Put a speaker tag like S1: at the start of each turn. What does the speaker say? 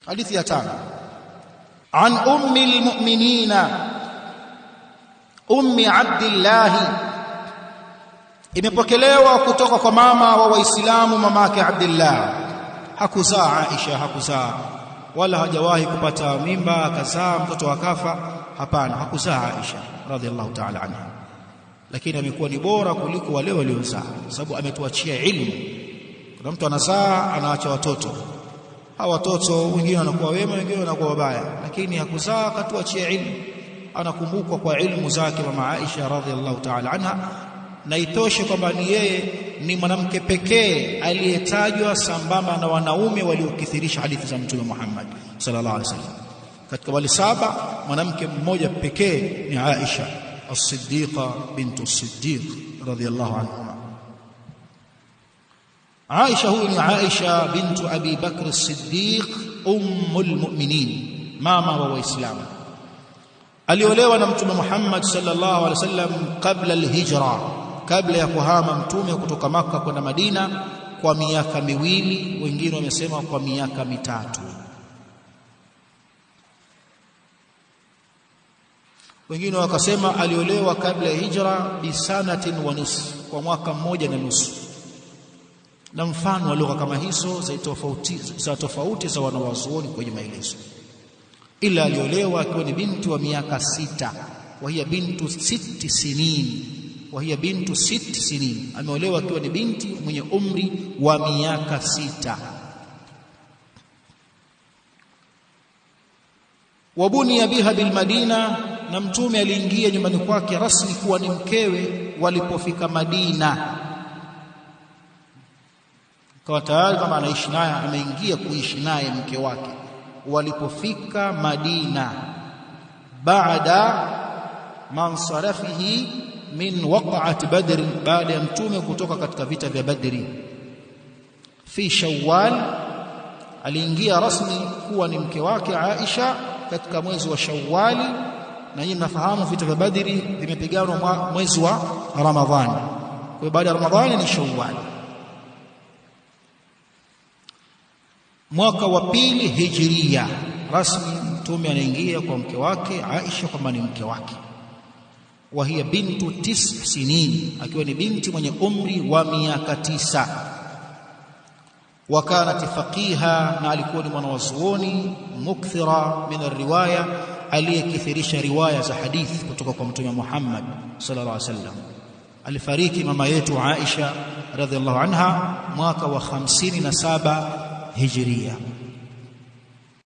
S1: Hadithi ya 5. An ummi almu'minina ummi Abdillah, imepokelewa kutoka kwa mama wa Waislamu, mamake Abdillah. Hakuzaa Aisha, hakuzaa wala hajawahi kupata mimba akazaa mtoto akafa. Hapana, hakuzaa Aisha radhiallahu ta'ala anha, lakini amekuwa ni bora kuliko wale waliozaa, sababu ametuachia ilmu. Kuna mtu anazaa anaacha watoto, hawa watoto wengine wanakuwa wema, wengine wanakuwa wabaya, lakini hakuzaa akatuachia ilmu. Anakumbukwa kwa ilmu zake mama Aisha radhiallahu ta'ala anha, na itoshe kwamba ni yeye ni mwanamke pekee aliyetajwa sambamba na wanaume waliokithirisha hadithi za Mtume Muhammad sallallahu alaihi wasallam. Katika wale 7 mwanamke mmoja pekee ni Aisha as-Siddiqa bintu as-Siddiq radhiyallahu anha. Aisha huyu ni Aisha bintu Abi Bakr as-Siddiq ummul mu'minin, mama wa Waislamu. Aliolewa na Mtume Muhammad sallallahu alaihi wasallam kabla al-hijra, kabla ya kuhama Mtume kutoka Makka kwenda Madina kwa miaka 2, wengine wamesema kwa miaka 3. Wengine wakasema aliolewa kabla ya hijra bi sanatin wa nisf, kwa mwaka 1 na nusu. Na mfano wa lugha kama hizo za tofauti za wanawazuoni kwenye maelezo. Ila aliolewa akiwa ni binti wa miaka 6, wa hiya bintu 6 sinin, wa hiya bintu 6 sinin. Ameolewa akiwa ni binti mwenye umri wa miaka 6. Wabuniya biha bil Madina, na Mtume aliingia nyumbani kwake rasmi kuwa ni mkewe walipofika Madina. Kwa tayari kama anaishi naye, ameingia kuishi naye mke wake walipofika Madina, baada mansarafihi min waqa'at Badr, baada ya Mtume kutoka katika vita vya Badri. Fi Shawwal, aliingia rasmi kuwa ni mke wake Aisha katika mwezi wa Shawwali, na nyinyi mnafahamu vita vya Badri vimepiganwa mwezi wa Ramadhani. Kwa hiyo baada ya Ramadhani ni Shawwal. Mwaka wa 2 Hijria rasmi Mtume anaingia kwa mke wake Aisha kwamba ni mke wake. Wa hiya bintu 9 sinin, akiwa ni binti mwenye umri wa miaka 9. Wa kanat faqiha, na alikuwa ni mwanazuoni mukthira min alriwaya, aliyekithirisha riwaya za hadithi kutoka kwa Mtume Muhammad sallallahu alaihi wasallam. Alifariki mama yetu Aisha radhiallahu anha mwaka wa 57 Hijria.